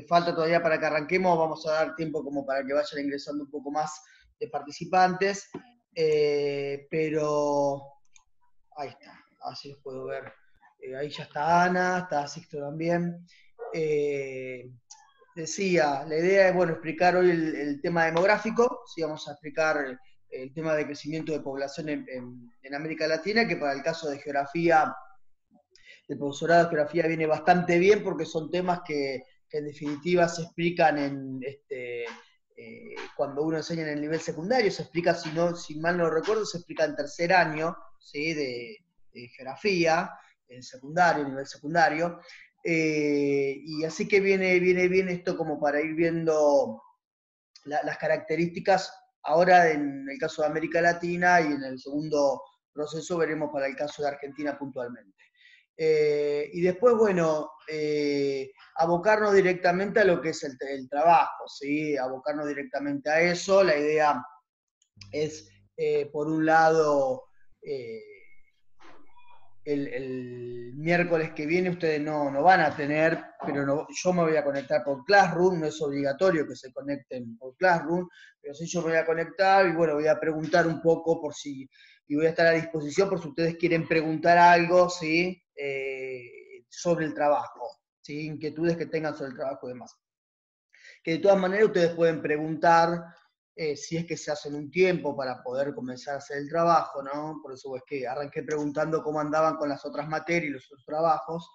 falta todavía para que arranquemos, vamos a dar tiempo como para que vayan ingresando un poco más de participantes, pero ahí está, así los puedo ver. Ahí ya está Ana, está Sixto también. Decía, la idea es, bueno, explicar hoy el tema demográfico, sí, vamos a explicar el tema de crecimiento de población en América Latina, que para el caso de geografía, el profesorado de geografía viene bastante bien porque son temas que en definitiva se explican cuando uno enseña en el nivel secundario, se explica, si mal no recuerdo, se explica en tercer año, ¿sí? de geografía, en secundario, nivel secundario. Y así que viene bien esto como para ir viendo las características ahora en el caso de América Latina y en el segundo proceso veremos para el caso de Argentina puntualmente. Y después, bueno, abocarnos directamente a lo que es el trabajo, ¿sí? Abocarnos directamente a eso. La idea es, por un lado, el miércoles que viene ustedes no van a tener, pero yo me voy a conectar por Classroom, no es obligatorio que se conecten por Classroom, pero sí yo me voy a conectar y bueno, voy a preguntar un poco por si, y voy a estar a disposición por si ustedes quieren preguntar algo, ¿sí? Sobre el trabajo, ¿sí? Inquietudes que tengan sobre el trabajo y demás. Que de todas maneras ustedes pueden preguntar si es que se hacen un tiempo para poder comenzar a hacer el trabajo, ¿no? Por eso es que arranqué preguntando cómo andaban con las otras materias y los otros trabajos.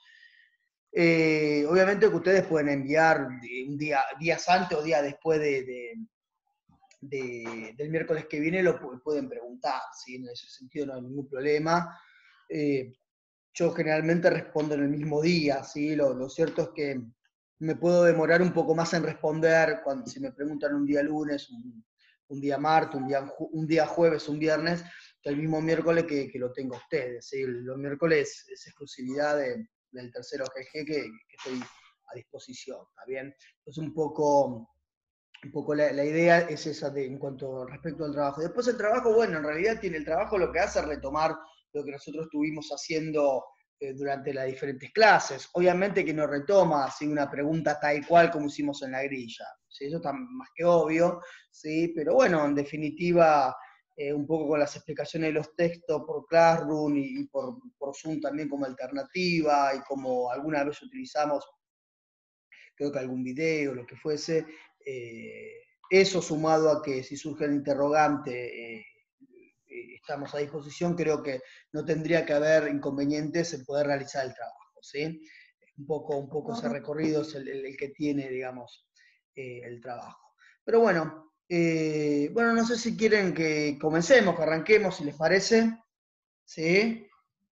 Obviamente que ustedes pueden enviar días antes o días después del miércoles que viene, lo pueden preguntar, ¿sí? En ese sentido no hay ningún problema. Yo generalmente respondo en el mismo día, ¿sí? Lo cierto es que me puedo demorar un poco más en responder si me preguntan un día lunes, un día martes, un día jueves, un viernes, que el mismo miércoles que lo tengo a ustedes, ¿sí? Los miércoles es exclusividad del tercero GG que estoy a disposición, ¿está bien? Entonces un poco la idea es esa en cuanto respecto al trabajo. Después el trabajo, bueno, en realidad el trabajo lo que hace es retomar lo que nosotros estuvimos haciendo durante las diferentes clases. Obviamente que no retoma así una pregunta tal cual como hicimos en la grilla. ¿Sí? Eso está más que obvio, ¿sí? Pero bueno, en definitiva, un poco con las explicaciones de los textos por Classroom y por Zoom también como alternativa y como alguna vez utilizamos creo que algún video, lo que fuese. Eso sumado a que si surge el interrogante, estamos a disposición, creo que no tendría que haber inconvenientes en poder realizar el trabajo, ¿sí? Un poco ese recorrido es el que tiene, digamos, el trabajo. Pero bueno, bueno, no sé si quieren que comencemos, que arranquemos, si les parece, ¿sí?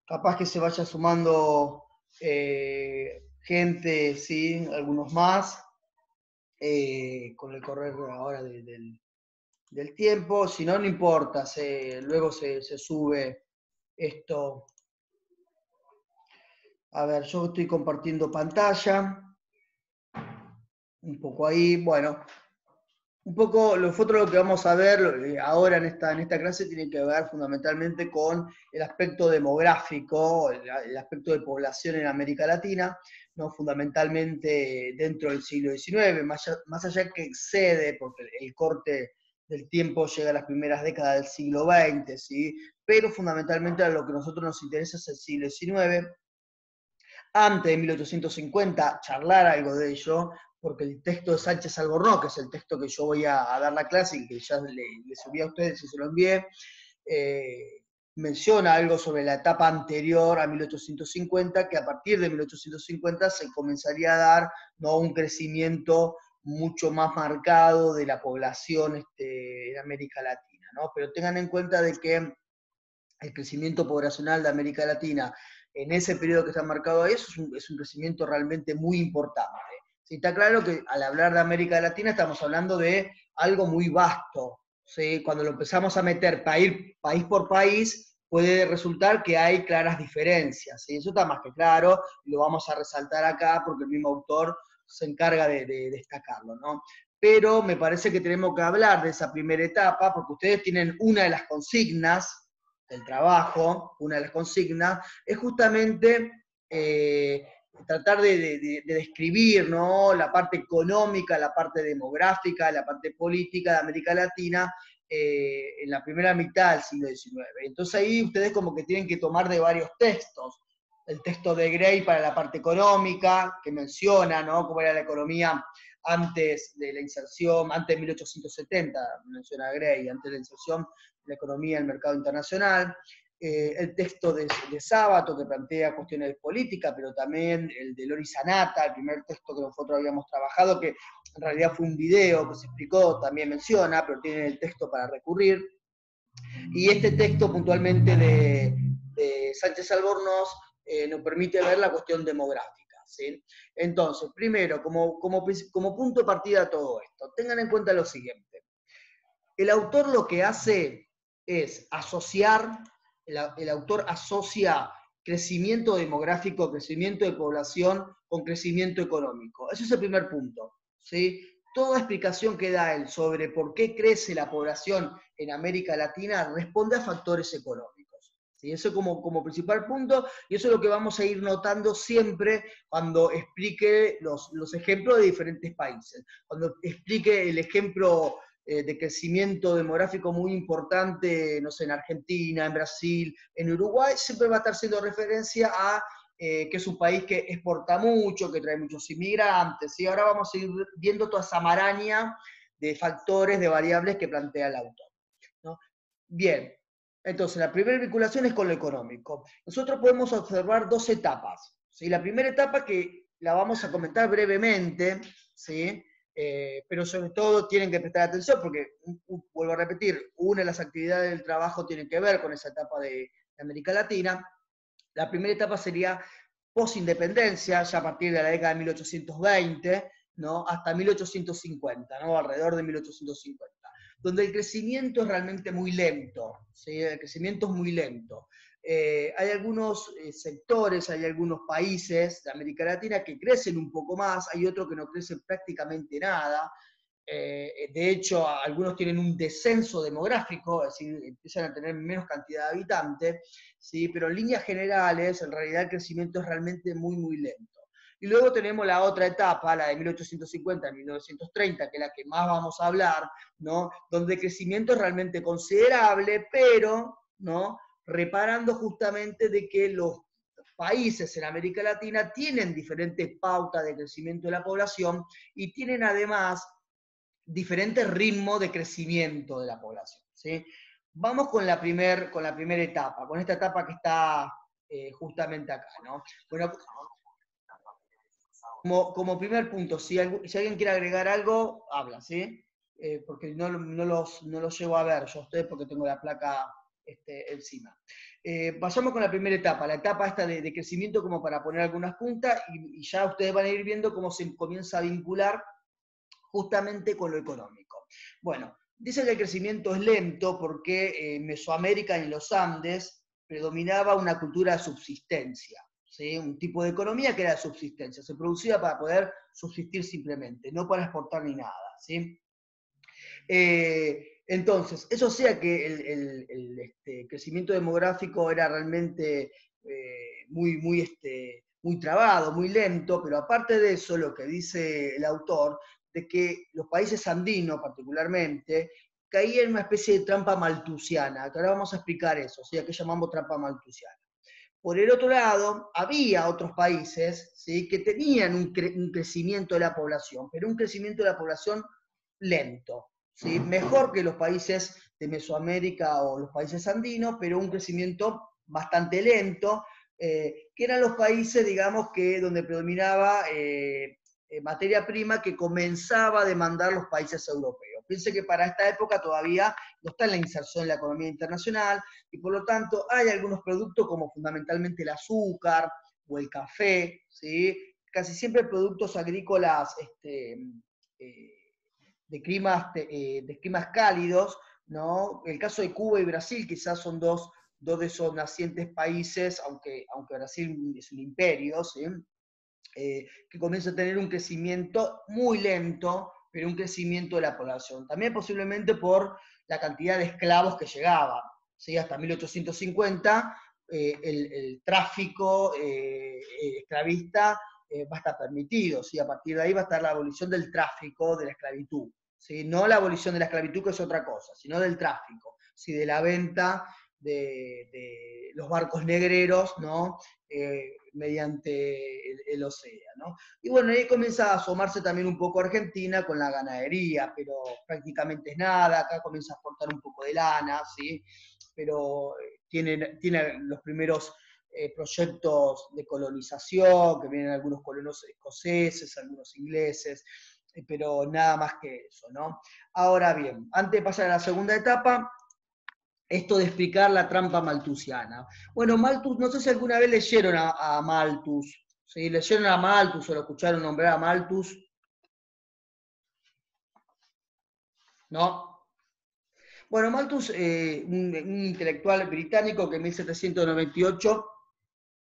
Capaz que se vaya sumando gente, sí, algunos más, con el correr ahora del tiempo, si no, no importa, luego se sube esto. A ver, yo estoy compartiendo pantalla, un poco ahí, bueno, un poco lo que vamos a ver ahora en esta clase tiene que ver fundamentalmente con el aspecto demográfico, el aspecto de población en América Latina, ¿no? Fundamentalmente dentro del siglo XIX, más allá que excede, porque el corte del tiempo llega a las primeras décadas del siglo XX, ¿sí? Pero fundamentalmente a lo que a nosotros nos interesa es el siglo XIX, antes de 1850, charlar algo de ello, porque el texto de Sánchez Albornoz, que es el texto que yo voy a dar la clase y que ya le subí a ustedes y se lo envié, menciona algo sobre la etapa anterior a 1850, que a partir de 1850 se comenzaría a dar, ¿no?, un crecimiento mucho más marcado de la población en América Latina, ¿no? Pero tengan en cuenta de que el crecimiento poblacional de América Latina en ese periodo que está marcado ahí es un crecimiento realmente muy importante. ¿Sí? Está claro que al hablar de América Latina estamos hablando de algo muy vasto. ¿Sí? Cuando lo empezamos a meter país por país, puede resultar que hay claras diferencias. ¿Sí? Eso está más que claro, y lo vamos a resaltar acá porque el mismo autor se encarga de destacarlo, ¿no? Pero me parece que tenemos que hablar de esa primera etapa, porque ustedes tienen una de las consignas del trabajo, una de las consignas, es justamente tratar de describir, ¿no?, la parte económica, la parte demográfica, la parte política de América Latina en la primera mitad del siglo XIX. Entonces ahí ustedes como que tienen que tomar de varios textos. El texto de Gray para la parte económica, que menciona, ¿no?, cómo era la economía antes de la inserción, antes de 1870, menciona Gray, antes de la inserción de la economía en el mercado internacional. El texto de Sábato, que plantea cuestiones de política, pero también el de Lori Sanata, el primer texto que nosotros habíamos trabajado, que en realidad fue un video que se explicó, también menciona, pero tienen el texto para recurrir. Y este texto puntualmente de Sánchez Albornoz nos permite ver la cuestión demográfica, ¿sí? Entonces, primero, como punto de partida de todo esto, tengan en cuenta lo siguiente. El autor lo que hace es asociar, el autor asocia crecimiento demográfico, crecimiento de población con crecimiento económico. Ese es el primer punto, ¿sí? Toda explicación que da él sobre por qué crece la población en América Latina responde a factores económicos, ¿sí? Eso como principal punto, y eso es lo que vamos a ir notando siempre cuando explique los ejemplos de diferentes países. Cuando explique el ejemplo de crecimiento demográfico muy importante, no sé, en Argentina, en Brasil, en Uruguay, siempre va a estar haciendo referencia a que es un país que exporta mucho, que trae muchos inmigrantes, y ahora vamos a ir viendo toda esa maraña de factores, de variables que plantea el autor, ¿no? Bien, entonces la primera vinculación es con lo económico. Nosotros podemos observar dos etapas, ¿sí? La primera etapa que la vamos a comentar brevemente, ¿sí? Pero sobre todo tienen que prestar atención porque, vuelvo a repetir, una de las actividades del trabajo tiene que ver con esa etapa de América Latina. La primera etapa sería post-independencia, ya a partir de la década de 1820, ¿no?, hasta 1850, ¿no?, alrededor de 1850, donde el crecimiento es realmente muy lento, ¿sí? El crecimiento es muy lento. Hay algunos sectores, hay algunos países de América Latina que crecen un poco más, hay otros que no crecen prácticamente nada. De hecho, algunos tienen un descenso demográfico, es decir, empiezan a tener menos cantidad de habitantes, ¿sí? Pero en líneas generales, en realidad el crecimiento es realmente muy, muy lento. Y luego tenemos la otra etapa, la de 1850 a 1930, que es la que más vamos a hablar, ¿no?, donde el crecimiento es realmente considerable, pero, ¿no?, reparando justamente de que los países en América Latina tienen diferentes pautas de crecimiento de la población y tienen además diferentes ritmos de crecimiento de la población, ¿sí? Vamos con la primera etapa, con esta etapa que está justamente acá, ¿no? Bueno, como primer punto, si alguien quiere agregar algo, habla, ¿sí? Porque no los llevo a ver yo a ustedes porque tengo la placa encima. Vayamos con la primera etapa, la etapa esta de crecimiento, como para poner algunas puntas, y ya ustedes van a ir viendo cómo se comienza a vincular justamente con lo económico. Bueno, dice que el crecimiento es lento porque en Mesoamérica y en los Andes predominaba una cultura de subsistencia, ¿sí? Un tipo de economía que era de subsistencia, se producía para poder subsistir simplemente, no para exportar ni nada, ¿sí? Entonces, eso hacía que el crecimiento demográfico era realmente muy trabado, muy lento, pero aparte de eso, lo que dice el autor, de que los países andinos particularmente caían en una especie de trampa maltusiana, que ahora vamos a explicar eso, ¿sí?, a qué llamamos trampa maltusiana. Por el otro lado, había otros países, ¿sí?, que tenían un crecimiento de la población, pero un crecimiento de la población lento, ¿sí?, mejor que los países de Mesoamérica o los países andinos, pero un crecimiento bastante lento, que eran los países, digamos, donde predominaba materia prima que comenzaba a demandar los países europeos. Piense que para esta época todavía no está en la inserción en la economía internacional, y por lo tanto hay algunos productos como fundamentalmente el azúcar o el café, ¿sí?, casi siempre productos agrícolas de climas cálidos, ¿no? El caso de Cuba y Brasil quizás son dos de esos nacientes países, aunque Brasil es un imperio, ¿sí?, que comienza a tener un crecimiento muy lento, pero un crecimiento de la población. También posiblemente por la cantidad de esclavos que llegaban, ¿sí?, hasta 1850 el tráfico esclavista va a estar permitido, ¿sí? A partir de ahí va a estar la abolición del tráfico de la esclavitud, ¿sí? No la abolición de la esclavitud, que es otra cosa, sino del tráfico, ¿sí? De la venta de los barcos negreros, ¿no? Mediante el océano. Y bueno, ahí comienza a asomarse también un poco Argentina con la ganadería, pero prácticamente es nada, acá comienza a exportar un poco de lana, ¿sí? Pero tiene los primeros proyectos de colonización, que vienen algunos colonos escoceses, algunos ingleses, pero nada más que eso, ¿no? Ahora bien, antes de pasar a la segunda etapa, esto de explicar la trampa malthusiana. Bueno, Malthus, no sé si alguna vez leyeron a Malthus, ¿sí? ¿Leyeron a Malthus o lo escucharon nombrar a Malthus? ¿No? Bueno, Malthus, un intelectual británico que en 1798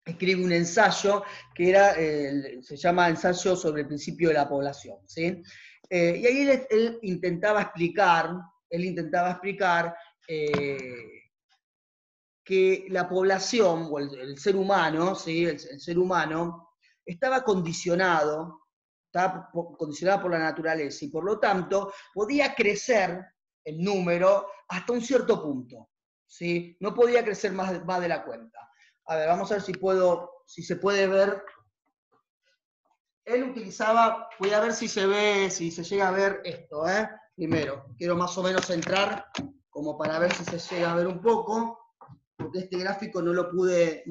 escribe un ensayo que era, se llama Ensayo sobre el principio de la población, ¿sí? Y ahí él intentaba explicar que la población, o el ser humano, ¿sí? El ser humano, estaba condicionado por la naturaleza y por lo tanto podía crecer en número hasta un cierto punto, ¿sí? No podía crecer más de la cuenta. A ver, vamos a ver si se puede ver. Él utilizaba, voy a ver si se llega a ver esto, ¿eh? Primero, quiero más o menos entrar como para ver si se llega a ver un poco, porque este gráfico no lo pude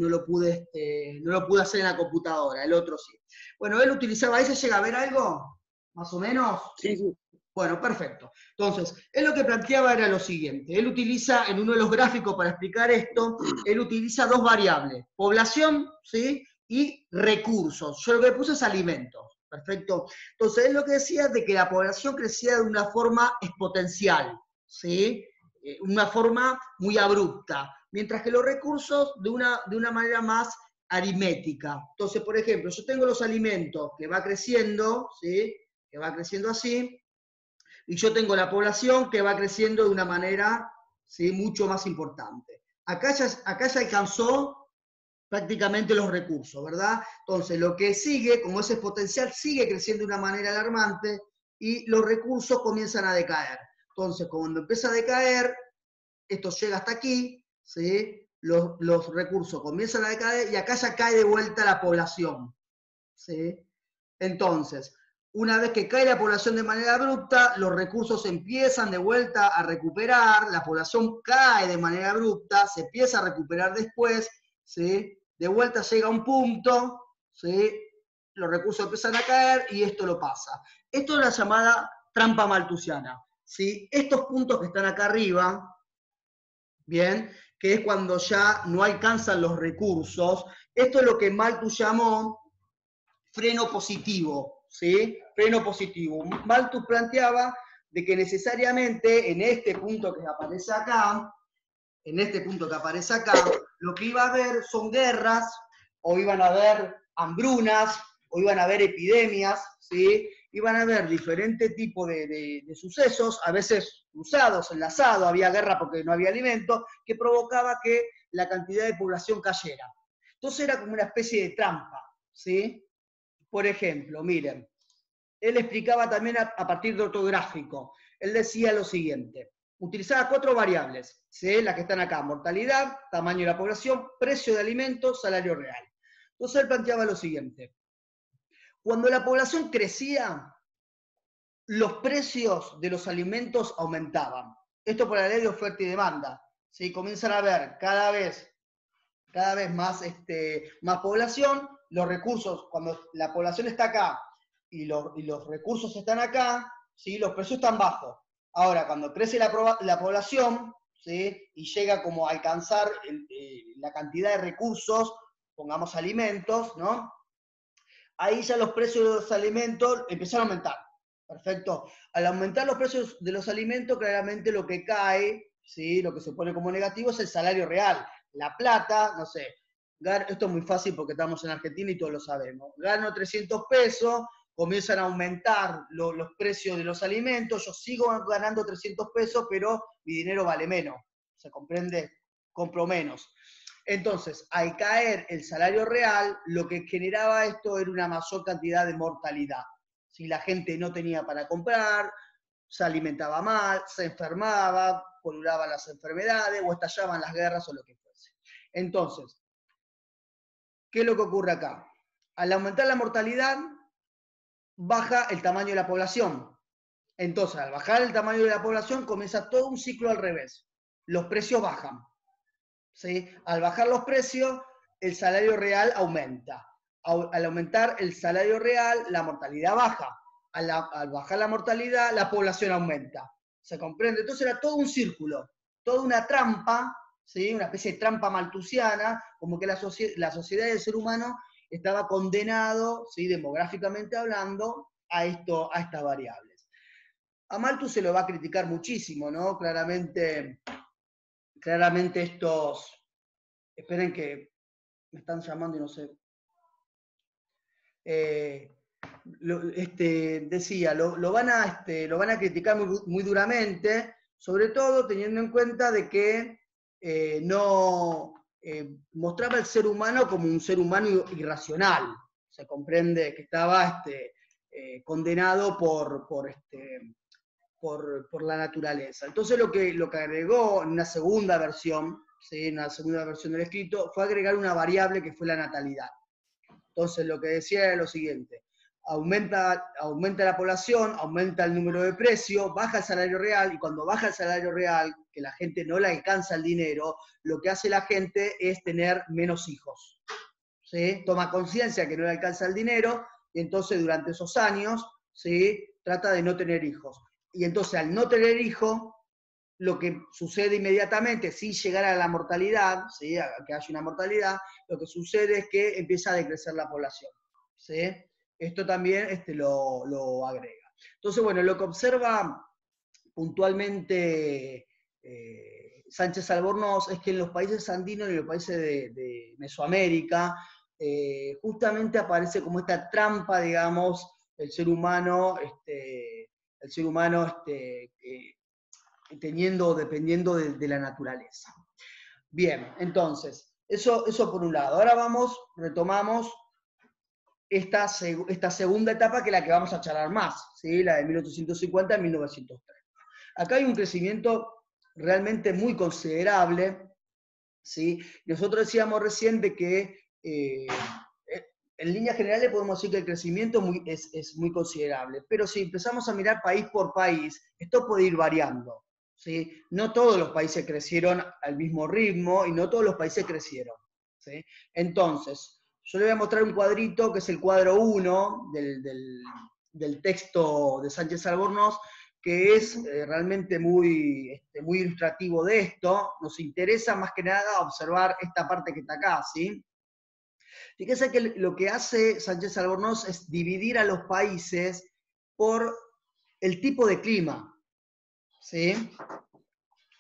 hacer en la computadora, el otro sí. Bueno, él utilizaba, ¿ahí se llega a ver algo? Más o menos. Sí, sí. Bueno, perfecto. Entonces, él lo que planteaba era lo siguiente. Él utiliza, en uno de los gráficos para explicar esto, él utiliza dos variables, población, ¿sí? Y recursos. Yo lo que puse es alimentos. Perfecto. Entonces, él lo que decía es de que la población crecía de una forma exponencial, ¿sí? Una forma muy abrupta, mientras que los recursos de una manera más aritmética. Entonces, por ejemplo, yo tengo los alimentos que va creciendo, ¿sí? Que va creciendo así, y yo tengo la población que va creciendo de una manera, ¿sí? Mucho más importante. Acá ya alcanzó prácticamente los recursos, ¿verdad? Entonces, lo que sigue, como ese potencial, sigue creciendo de una manera alarmante y los recursos comienzan a decaer. Entonces, cuando empieza a decaer, esto llega hasta aquí, ¿sí? Los recursos comienzan a decaer y acá ya cae de vuelta la población, ¿sí? Entonces, una vez que cae la población de manera abrupta, los recursos empiezan de vuelta a recuperar, la población cae de manera abrupta, se empieza a recuperar después, ¿sí? De vuelta llega a un punto, ¿sí? Los recursos empiezan a caer y esto lo pasa. Esto es la llamada trampa malthusiana, ¿sí? Estos puntos que están acá arriba, ¿bien? Que es cuando ya no alcanzan los recursos, esto es lo que Malthus llamó freno positivo, ¿sí? Freno positivo. Malthus planteaba de que necesariamente en este punto que aparece acá, lo que iba a haber son guerras, o iban a haber hambrunas, o iban a haber epidemias, ¿sí? Iban a haber diferentes tipos de sucesos, a veces cruzados, enlazados, había guerra porque no había alimento, que provocaba que la cantidad de población cayera. Entonces era como una especie de trampa, ¿sí? Por ejemplo, miren, él explicaba también a partir de otro gráfico. Él decía lo siguiente, utilizaba 4 variables, ¿sí? Las que están acá, mortalidad, tamaño de la población, precio de alimentos, salario real. Entonces él planteaba lo siguiente, cuando la población crecía, los precios de los alimentos aumentaban. Esto por la ley de oferta y demanda. ¿Sí? Comienzan a haber cada vez más, más población, los recursos, cuando la población está acá y los recursos están acá, ¿sí? Los precios están bajos. Ahora, cuando crece la población, ¿sí? Y llega como a alcanzar la cantidad de recursos, pongamos alimentos, ¿no? Ahí ya los precios de los alimentos empezaron a aumentar. Perfecto. Al aumentar los precios de los alimentos, claramente lo que cae, ¿sí? Lo que se pone como negativo es el salario real. La plata, no sé, esto es muy fácil porque estamos en Argentina y todos lo sabemos. Gano 300 pesos, comienzan a aumentar los precios de los alimentos, yo sigo ganando 300 pesos, pero mi dinero vale menos. ¿Se comprende? Compro menos. Entonces, al caer el salario real, lo que generaba esto era una mayor cantidad de mortalidad. Si la gente no tenía para comprar, se alimentaba mal, se enfermaba, pululaban las enfermedades o estallaban las guerras o lo que fuese. Entonces, ¿qué es lo que ocurre acá? Al aumentar la mortalidad, baja el tamaño de la población. Entonces, al bajar el tamaño de la población, comienza todo un ciclo al revés. Los precios bajan. ¿Sí? Al bajar los precios, el salario real aumenta. Al aumentar el salario real, la mortalidad baja. Al bajar la mortalidad, la población aumenta. ¿Se comprende? Entonces era todo un círculo, toda una trampa, ¿sí? Una especie de trampa maltusiana, como que la sociedad del ser humano estaba condenado, ¿sí? Demográficamente hablando, a estas variables. A Malthus se lo va a criticar muchísimo, ¿no? Claramente estos... Esperen que me están llamando y no sé. Decía, lo van a criticar muy duramente, sobre todo teniendo en cuenta de que no mostraba el ser humano como un ser humano irracional. Se comprende que estaba condenado por la naturaleza. Entonces lo que agregó en una segunda versión, ¿sí? En una segunda versión del escrito, fue agregar una variable que fue la natalidad. Entonces lo que decía era lo siguiente: aumenta la población, aumenta el número de precios, baja el salario real, y cuando baja el salario real, que la gente no le alcanza el dinero, lo que hace la gente es tener menos hijos. ¿Sí? Toma conciencia que no le alcanza el dinero, y entonces durante esos años, ¿sí? Trata de no tener hijos. Y entonces al no tener hijos, lo que sucede inmediatamente, sin llegar a la mortalidad, ¿sí? A que haya una mortalidad, lo que sucede es que empieza a decrecer la población. ¿Sí? Esto también lo agrega. Entonces, bueno, lo que observa puntualmente Sánchez Albornoz es que en los países andinos y en los países de Mesoamérica, justamente aparece como esta trampa, digamos, el ser humano dependiendo de la naturaleza. Bien, entonces, eso por un lado. Ahora retomamos esta segunda etapa, que es la que vamos a charlar más, ¿sí? La de 1850 a 1930. Acá hay un crecimiento realmente muy considerable, ¿sí? Nosotros decíamos recién de que en líneas generales podemos decir que el crecimiento es muy considerable, pero si empezamos a mirar país por país, esto puede ir variando. ¿Sí? No todos los países crecieron al mismo ritmo y no todos los países crecieron. ¿Sí? Entonces, yo le voy a mostrar un cuadrito que es el cuadro 1 del texto de Sánchez Albornoz, que es realmente muy ilustrativo de esto. Nos interesa más que nada observar esta parte que está acá, ¿sí? Fíjense que lo que hace Sánchez Albornoz es dividir a los países por el tipo de clima, ¿sí?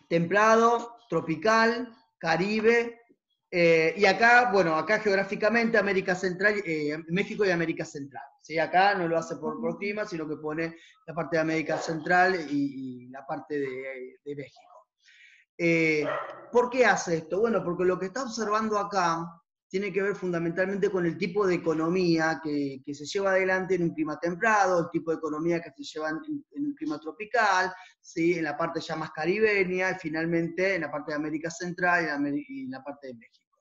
Templado, tropical, Caribe, y acá, bueno, acá geográficamente América Central, México y América Central. ¿Sí? Acá no lo hace por clima, sino que pone la parte de América Central y la parte de México. ¿Por qué hace esto? Bueno, porque lo que está observando acá tiene que ver fundamentalmente con el tipo de economía que se lleva adelante en un clima templado, el tipo de economía que se lleva en un clima tropical, ¿sí? En la parte ya más caribeña, y finalmente en la parte de América Central y en la parte de México.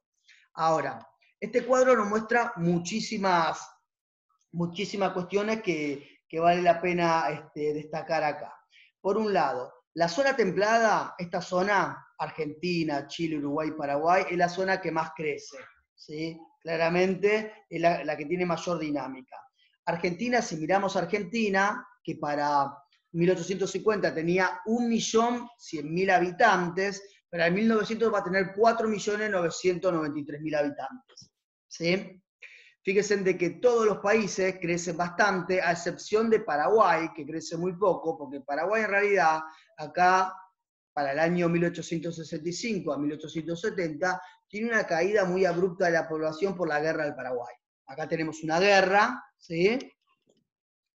Ahora, este cuadro nos muestra muchísimas cuestiones que vale la pena destacar acá. Por un lado, la zona templada, esta zona, Argentina, Chile, Uruguay, Paraguay, es la zona que más crece, ¿sí? Claramente es la que tiene mayor dinámica. Argentina, si miramos Argentina, que para 1850 tenía 1.100.000 habitantes, para el 1900 va a tener 4.993.000 habitantes, ¿sí? Fíjense de que todos los países crecen bastante, a excepción de Paraguay, que crece muy poco, porque Paraguay en realidad, acá, para el año 1865 a 1870, tiene una caída muy abrupta de la población por la guerra del Paraguay. Acá tenemos una guerra, ¿sí?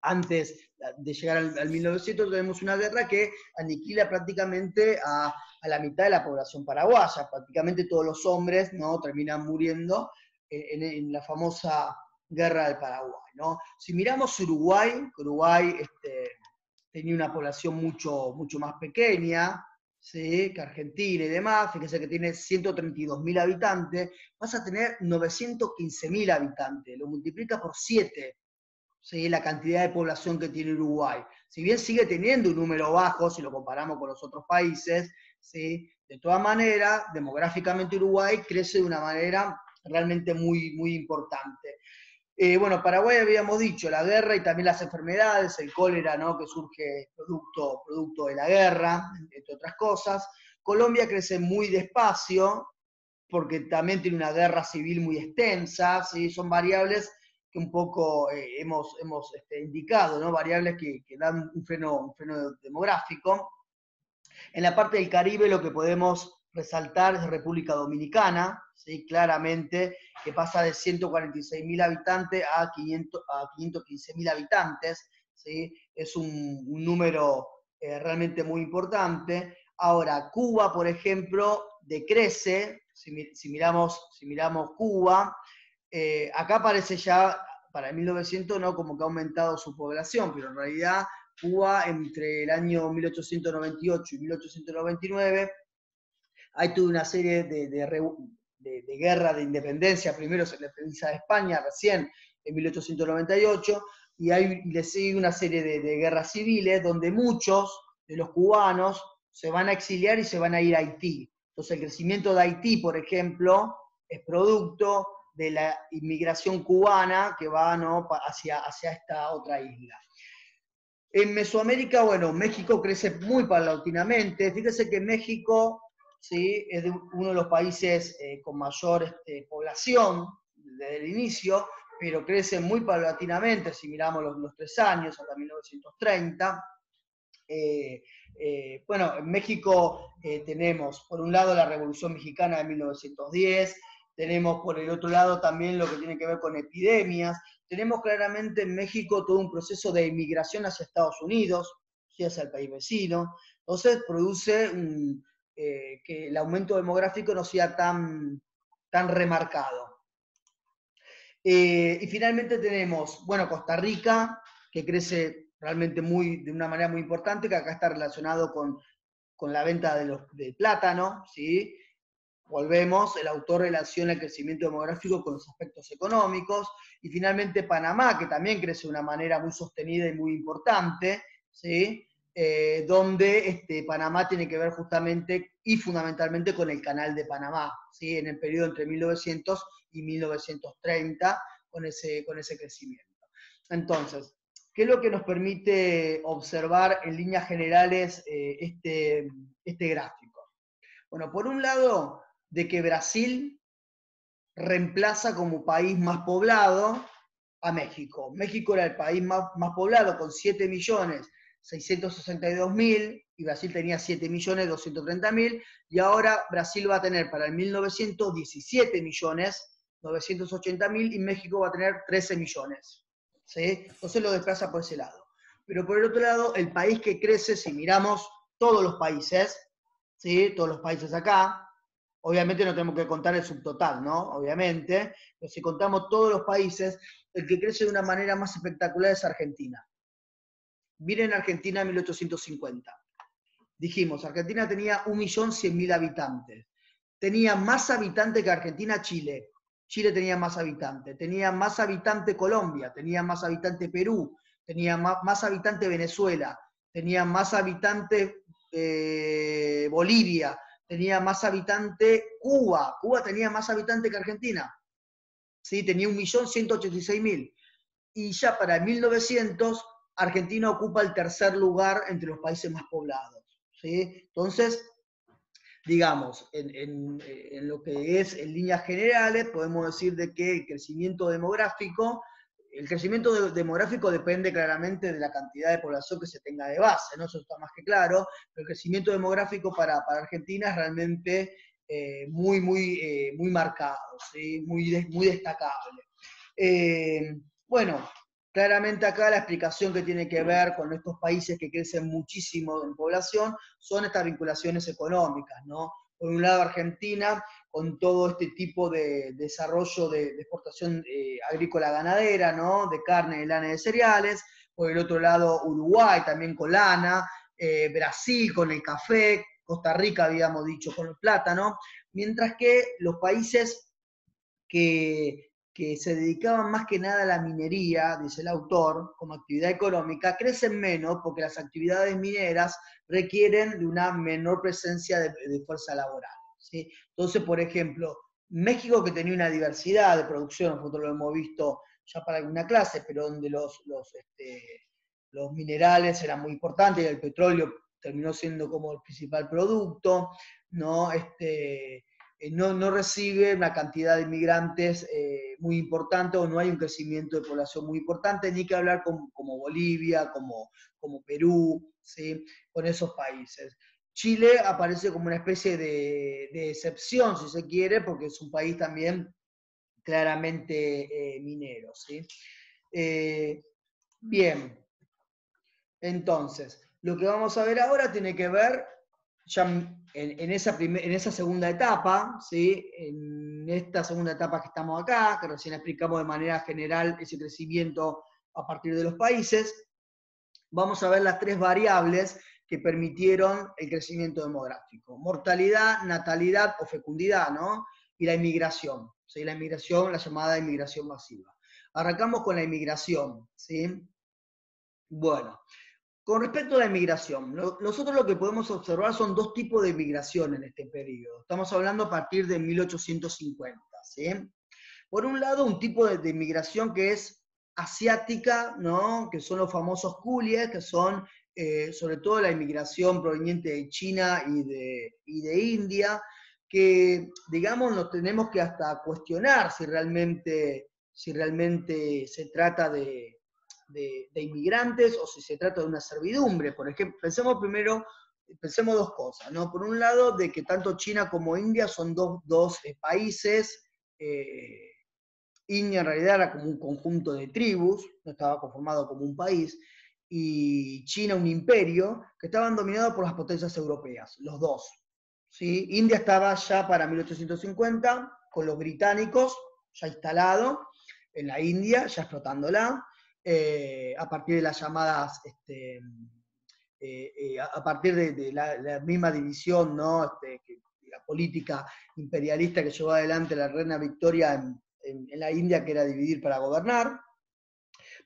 antes de llegar al 1900 tenemos una guerra que aniquila prácticamente a la mitad de la población paraguaya. Prácticamente todos los hombres, ¿no?, terminan muriendo en la famosa guerra del Paraguay, ¿no? Si miramos Uruguay tenía una población mucho más pequeña, ¿sí?, que Argentina y demás. Fíjense que tiene 132.000 habitantes, vas a tener 915.000 habitantes, lo multiplica por 7, ¿sí?, la cantidad de población que tiene Uruguay. Si bien sigue teniendo un número bajo, si lo comparamos con los otros países, ¿sí?, de todas maneras, demográficamente Uruguay crece de una manera realmente muy importante. Bueno, Paraguay habíamos dicho, la guerra y también las enfermedades, el cólera, ¿no?, que surge producto de la guerra, entre otras cosas. Colombia crece muy despacio, porque también tiene una guerra civil muy extensa, ¿sí? Son variables que un poco hemos indicado, ¿no?, variables que dan un freno demográfico. En la parte del Caribe lo que podemos resaltar es República Dominicana, ¿sí?, claramente, que pasa de 146.000 habitantes a 515.000 habitantes, ¿sí? Es un número realmente muy importante. Ahora, Cuba, por ejemplo, decrece, si miramos Cuba, acá parece ya, para el 1900, ¿no?, como que ha aumentado su población, pero en realidad Cuba entre el año 1898 y 1899 hay toda una serie de guerra de independencia. Primero se le independiza de España recién en 1898, y le sigue una serie de guerras civiles donde muchos de los cubanos se van a exiliar y se van a ir a Haití. Entonces el crecimiento de Haití, por ejemplo, es producto de la inmigración cubana que va, ¿no?, hacia esta otra isla. En Mesoamérica, bueno, México crece muy paulatinamente. Fíjese que México, ¿sí?, es uno de los países con mayor población desde el inicio, pero crece muy paulatinamente, si miramos los 3 años, hasta 1930. Bueno, en México tenemos, por un lado, la Revolución Mexicana de 1910, tenemos por el otro lado también lo que tiene que ver con epidemias. Tenemos claramente en México todo un proceso de inmigración hacia Estados Unidos, hacia el país vecino. Entonces produce que el aumento demográfico no sea tan remarcado. Y finalmente tenemos, bueno, Costa Rica, que crece realmente de una manera muy importante, que acá está relacionado con la venta de plátano, ¿sí? Volvemos, el autor relaciona el crecimiento demográfico con los aspectos económicos. Y finalmente Panamá, que también crece de una manera muy sostenida y muy importante, ¿sí?, donde Panamá tiene que ver justamente y fundamentalmente con el Canal de Panamá, ¿sí?, en el periodo entre 1900 y 1930, con ese crecimiento. Entonces, ¿qué es lo que nos permite observar en líneas generales este gráfico? Bueno, por un lado, de que Brasil reemplaza como país más poblado a México. México era el país más poblado, con 7.662.000, y Brasil tenía 7.230.000, y ahora Brasil va a tener para el 1900 17.980.000, y México va a tener 13 millones. ¿Sí? Entonces lo desplaza por ese lado. Pero por el otro lado, el país que crece, si miramos todos los países, ¿sí?, todos los países acá, obviamente no tenemos que contar el subtotal, ¿no? Obviamente, pero si contamos todos los países, el que crece de una manera más espectacular es Argentina. Miren Argentina en 1850. Dijimos, Argentina tenía 1.100.000 habitantes. Tenía más habitantes que Argentina, Chile. Chile tenía más habitantes. Tenía más habitantes Colombia. Tenía más habitantes Perú. Tenía más habitantes Venezuela. Tenía más habitantes Bolivia. Tenía más habitantes Cuba. Cuba tenía más habitantes que Argentina. ¿Sí? Tenía 1.186.000. Y ya para el 1900, Argentina ocupa el tercer lugar entre los países más poblados. ¿Sí? Entonces, digamos, en lo que es en líneas generales, podemos decir de que el crecimiento demográfico depende claramente de la cantidad de población que se tenga de base, ¿no? Eso está más que claro, pero el crecimiento demográfico para Argentina es realmente muy marcado, ¿sí?, muy destacable. Bueno, Claramente acá la explicación que tiene que ver con estos países que crecen muchísimo en población son estas vinculaciones económicas, ¿no? Por un lado Argentina, con todo este tipo de desarrollo de exportación agrícola ganadera, ¿no? De carne, de lana y de cereales. Por el otro lado Uruguay también con lana, Brasil con el café, Costa Rica habíamos dicho con el plátano, mientras que los países que se dedicaban más que nada a la minería, dice el autor, como actividad económica, crecen menos porque las actividades mineras requieren de una menor presencia de fuerza laboral, ¿sí? Entonces, por ejemplo, México, que tenía una diversidad de producción, nosotros lo hemos visto ya para alguna clase, pero donde los minerales eran muy importantes y el petróleo terminó siendo como el principal producto, ¿no? No recibe una cantidad de inmigrantes muy importante o no hay un crecimiento de población muy importante, ni que hablar como Bolivia, como Perú, ¿sí? Con esos países. Chile aparece como una especie de excepción, si se quiere, porque es un país también claramente minero, ¿sí? Bien, entonces, lo que vamos a ver ahora tiene que ver ya en esa segunda etapa, ¿sí? En esta segunda etapa que estamos acá, que recién explicamos de manera general ese crecimiento a partir de los países, vamos a ver las tres variables que permitieron el crecimiento demográfico: mortalidad, natalidad o fecundidad, ¿no? Y la inmigración, ¿sí? La inmigración, la llamada inmigración masiva. Arrancamos con la inmigración, ¿sí? Bueno, con respecto a la inmigración, nosotros lo que podemos observar son dos tipos de inmigración en este periodo. Estamos hablando a partir de 1850, ¿sí? Por un lado, un tipo de inmigración que es asiática, ¿no? Que son los famosos coolies, que son sobre todo la inmigración proveniente de China y de India, que, digamos, nos tenemos que hasta cuestionar si realmente se trata de inmigrantes o si se trata de una servidumbre. Por ejemplo, pensemos dos cosas, ¿no? Por un lado, de que tanto China como India son dos países. India en realidad era como un conjunto de tribus, no estaba conformado como un país, y China un imperio, que estaban dominados por las potencias europeas, los dos, ¿sí? India estaba ya para 1850 con los británicos ya instalado en la India, ya explotándola, a partir de las llamadas, a partir de la misma división, ¿no? La política imperialista que llevó adelante la reina Victoria en la India, que era dividir para gobernar,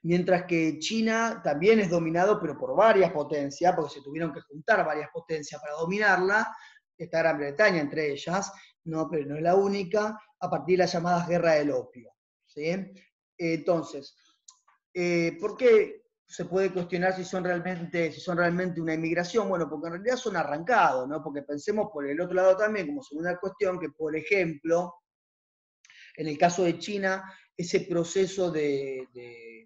mientras que China también es dominado, pero por varias potencias, porque se tuvieron que juntar varias potencias para dominarla, está Gran Bretaña entre ellas, no, pero no es la única, a partir de las llamadas guerras del opio, ¿sí? Entonces, ¿por qué se puede cuestionar si son realmente una inmigración? Bueno, porque en realidad son arrancados, ¿no? Porque pensemos por el otro lado también, como segunda cuestión, que por ejemplo, en el caso de China, ese proceso de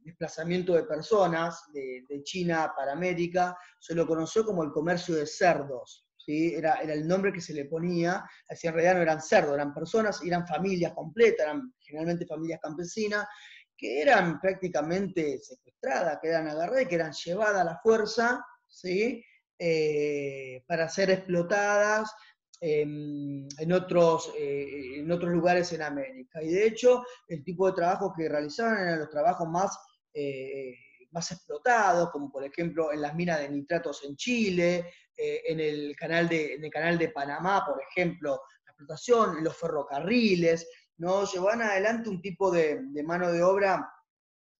desplazamiento de personas de China para América se lo conoció como el comercio de cerdos, ¿sí? Era el nombre que se le ponía, así en realidad no eran cerdos, eran personas, eran familias completas, eran generalmente familias campesinas, que eran prácticamente secuestradas, que eran agarradas y que eran llevadas a la fuerza, ¿sí? Para ser explotadas en otros lugares en América. Y de hecho, el tipo de trabajo que realizaban eran los trabajos más explotados, como por ejemplo en las minas de nitratos en Chile, en el canal de Panamá, por ejemplo, la explotación, en los ferrocarriles, ¿no? Llevaban adelante un tipo de mano de obra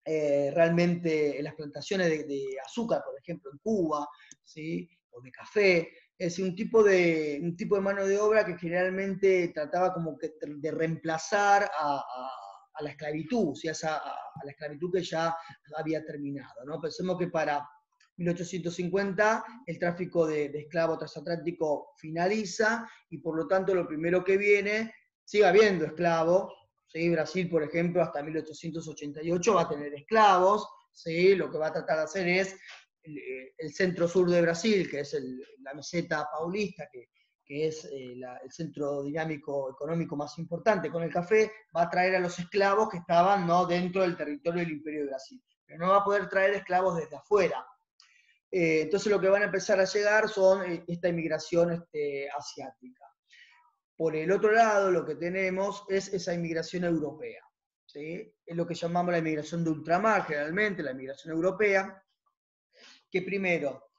realmente en las plantaciones de azúcar, por ejemplo, en Cuba, ¿sí? O de café. Es decir, un tipo de mano de obra que generalmente trataba como que de reemplazar a la esclavitud, o sea, a la esclavitud que ya había terminado, ¿no? Pensemos que para 1850 el tráfico de esclavos transatlántico finaliza y por lo tanto lo primero que viene, sigue habiendo esclavos, ¿sí? Brasil, por ejemplo, hasta 1888 va a tener esclavos, ¿sí? Lo que va a tratar de hacer es el centro-sur de Brasil, que es la meseta paulista, que que es el centro dinámico económico más importante con el café, va a traer a los esclavos que estaban, ¿no?, dentro del territorio del Imperio de Brasil. Pero no va a poder traer esclavos desde afuera. Entonces lo que van a empezar a llegar son esta inmigración asiática. Por el otro lado, lo que tenemos es esa inmigración europea, ¿sí? Es lo que llamamos la inmigración de ultramar, generalmente, la inmigración europea, que primero,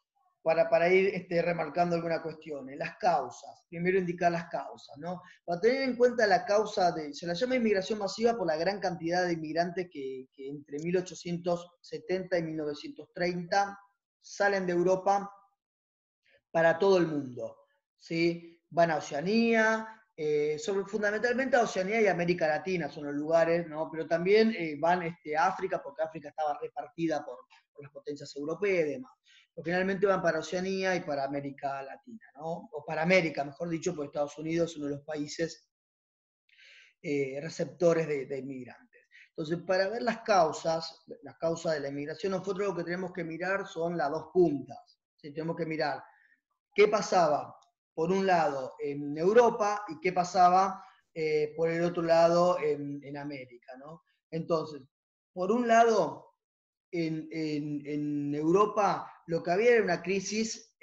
para ir remarcando algunas cuestiones, las causas, primero indicar las causas, ¿no? Para tener en cuenta la causa se la llama inmigración masiva por la gran cantidad de inmigrantes que entre 1870 y 1930 salen de Europa para todo el mundo, ¿sí? Van a Oceanía, fundamentalmente a Oceanía y América Latina son los lugares, ¿no? Pero también van a África, porque África estaba repartida por las potencias europeas y demás. Pero finalmente van para Oceanía y para América Latina, ¿no? O para América, mejor dicho, porque Estados Unidos es uno de los países receptores de inmigrantes. Entonces, para ver las causas de la inmigración, nosotros lo que tenemos que mirar son las dos puntas, ¿sí? Tenemos que mirar qué pasaba, por un lado, en Europa y qué pasaba por el otro lado en América, ¿no? Entonces, por un lado, en Europa lo que había era una crisis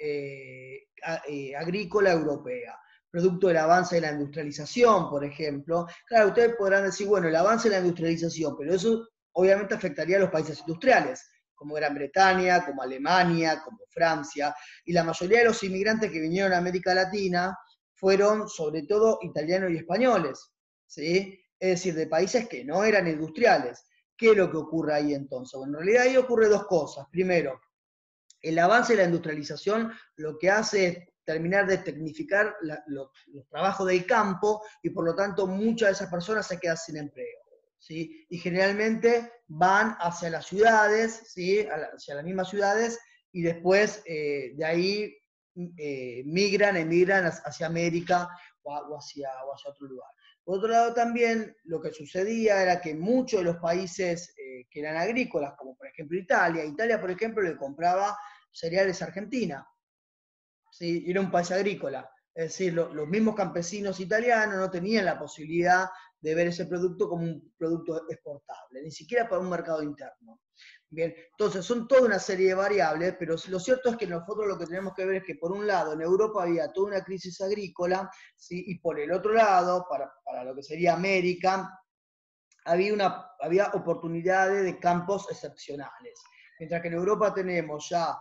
agrícola europea, producto del avance de la industrialización, por ejemplo. Claro, ustedes podrán decir, bueno, el avance de la industrialización, pero eso obviamente afectaría a los países industriales, como Gran Bretaña, como Alemania, como Francia, y la mayoría de los inmigrantes que vinieron a América Latina fueron sobre todo italianos y españoles, ¿sí? Es decir, de países que no eran industriales. ¿Qué es lo que ocurre ahí entonces? Bueno, en realidad ahí ocurre dos cosas. Primero, el avance de la industrialización lo que hace es terminar de tecnificar los trabajos del campo y por lo tanto muchas de esas personas se quedan sin empleo, ¿sí? Y generalmente van hacia las ciudades, ¿sí? Hacia las mismas ciudades y después de ahí emigran hacia América o hacia otro lugar. Por otro lado también lo que sucedía era que muchos de los países que eran agrícolas, como por ejemplo Italia por ejemplo le compraba cereales a Argentina, ¿sí? Era un país agrícola, es decir, los mismos campesinos italianos no tenían la posibilidad de ver ese producto como un producto exportable, ni siquiera para un mercado interno. Bien, entonces son toda una serie de variables, pero lo cierto es que nosotros lo que tenemos que ver es que por un lado en Europa había toda una crisis agrícola, ¿sí? Y por el otro lado, para lo que sería América, había oportunidades de campos excepcionales. Mientras que en Europa tenemos ya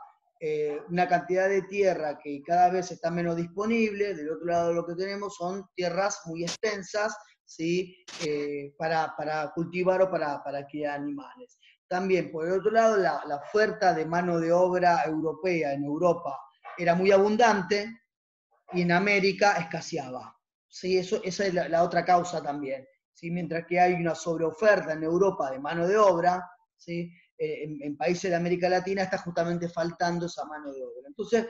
una cantidad de tierra que cada vez está menos disponible, del otro lado lo que tenemos son tierras muy extensas, ¿sí? Para cultivar o para criar animales. También, por el otro lado, la oferta de mano de obra europea en Europa era muy abundante y en América escaseaba, ¿sí? Esa es la otra causa también, ¿sí? Mientras que hay una sobreoferta en Europa de mano de obra, ¿sí? En países de América Latina está justamente faltando esa mano de obra. Entonces,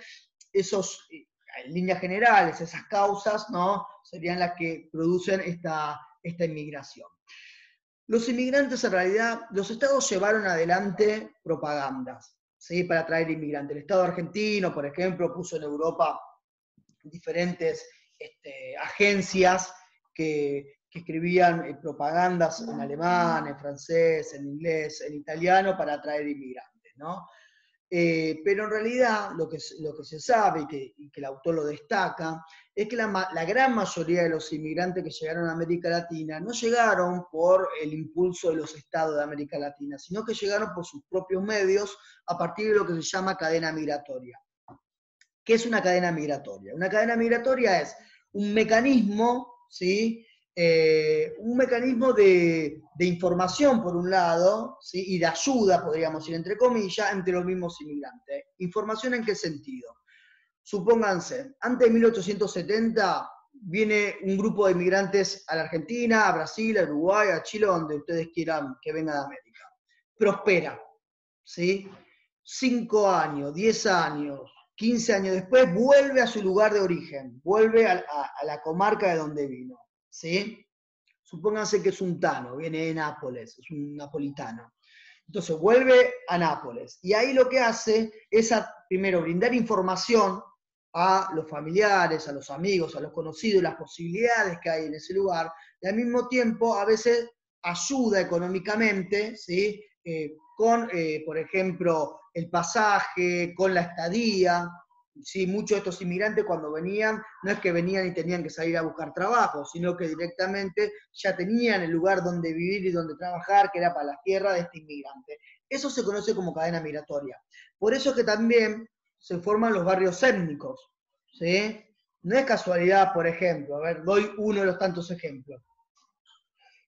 en líneas generales, esas causas, ¿no?, serían las que producen esta inmigración. Los inmigrantes, en realidad, los estados llevaron adelante propagandas, ¿sí?, para atraer inmigrantes. El Estado argentino, por ejemplo, puso en Europa diferentes agencias que escribían propagandas en alemán, en francés, en inglés, en italiano para atraer inmigrantes, ¿no? Pero en realidad lo que se sabe y que el autor lo destaca es que la gran mayoría de los inmigrantes que llegaron a América Latina no llegaron por el impulso de los estados de América Latina, sino que llegaron por sus propios medios a partir de lo que se llama cadena migratoria. ¿Qué es una cadena migratoria? Una cadena migratoria es un mecanismo, ¿sí? Un mecanismo de información, por un lado, ¿sí?, y de ayuda, podríamos decir, entre comillas, entre los mismos inmigrantes. ¿Información en qué sentido? Supónganse, antes de 1870 viene un grupo de inmigrantes a la Argentina, a Brasil, a Uruguay, a Chile, donde ustedes quieran que venga de América. Prospera, ¿sí? 5 años, 10 años, 15 años después, vuelve a su lugar de origen, vuelve a la comarca de donde vino, ¿sí? Supónganse que es un tano, viene de Nápoles, es un napolitano. Entonces vuelve a Nápoles y ahí lo que hace es primero brindar información, a los familiares, a los amigos, a los conocidos, las posibilidades que hay en ese lugar, y al mismo tiempo a veces ayuda económicamente, ¿sí? Con, por ejemplo, el pasaje, con la estadía. Sí, muchos de estos inmigrantes cuando venían, no es que venían y tenían que salir a buscar trabajo, sino que directamente ya tenían el lugar donde vivir y donde trabajar, que era para la tierra de este inmigrante. Eso se conoce como cadena migratoria. Por eso es que también se forman los barrios étnicos, ¿sí? No es casualidad, por ejemplo, a ver, doy uno de los tantos ejemplos.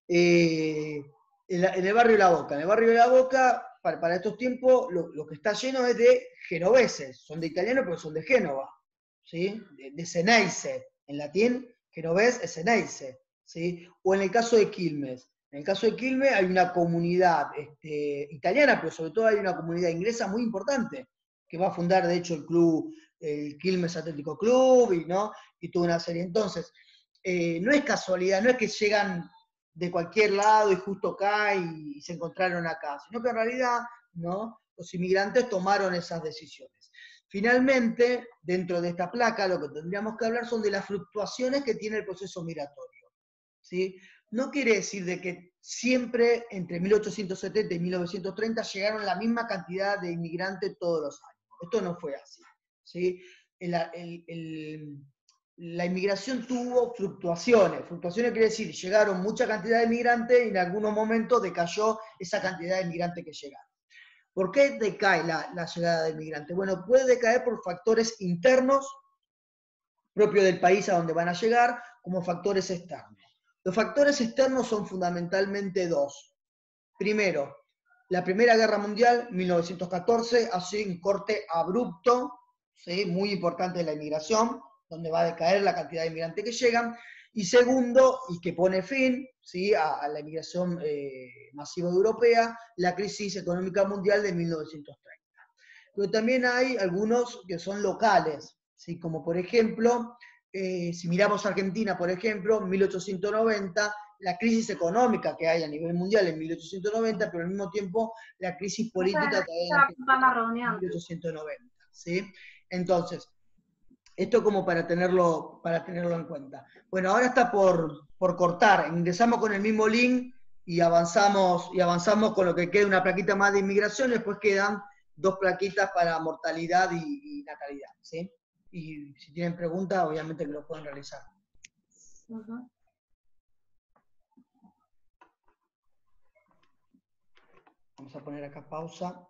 En el barrio de La Boca. En el barrio de La Boca, para estos tiempos, lo que está lleno es de genoveses. Son de italiano, pero son de Génova, ¿sí? De Ceneice. En latín, genovés es Ceneice, ¿sí? O en el caso de Quilmes. En el caso de Quilmes hay una comunidad italiana, pero sobre todo hay una comunidad inglesa muy importante, que va a fundar, de hecho, el club, el Quilmes Atlético Club, y toda una serie. Entonces, no es casualidad, no es que llegan de cualquier lado y justo acá y se encontraron acá, sino que en realidad, ¿no? Los inmigrantes tomaron esas decisiones. Finalmente, dentro de esta placa, lo que tendríamos que hablar son de las fluctuaciones que tiene el proceso migratorio, ¿sí? No quiere decir de que siempre entre 1870 y 1930 llegaron la misma cantidad de inmigrantes todos los años. Esto no fue así, ¿sí? La inmigración tuvo fluctuaciones. Fluctuaciones quiere decir, llegaron mucha cantidad de inmigrantes y en algunos momentos decayó esa cantidad de inmigrantes que llegaron. ¿Por qué decae la llegada de inmigrantes? Bueno, puede decaer por factores internos propios del país a donde van a llegar, como factores externos. Los factores externos son fundamentalmente dos. Primero, la Primera Guerra Mundial, 1914, hace un corte abrupto, ¿sí? Muy importante de la inmigración, donde va a decaer la cantidad de inmigrantes que llegan. Y segundo, y que pone fin, ¿sí? a la inmigración masiva europea, la crisis económica mundial de 1930. Pero también hay algunos que son locales, ¿sí? Como por ejemplo, si miramos Argentina, por ejemplo, 1890, la crisis económica que hay a nivel mundial en 1890, pero al mismo tiempo la crisis política que hay en Argentina en 1890, ¿sí? Entonces, esto como para tenerlo en cuenta. Bueno, ahora está por cortar. Ingresamos con el mismo link y avanzamos con lo que queda una plaquita más de inmigración, después quedan dos plaquitas para mortalidad y natalidad, ¿sí? Y si tienen preguntas, obviamente que lo pueden realizar. Vamos a poner acá pausa.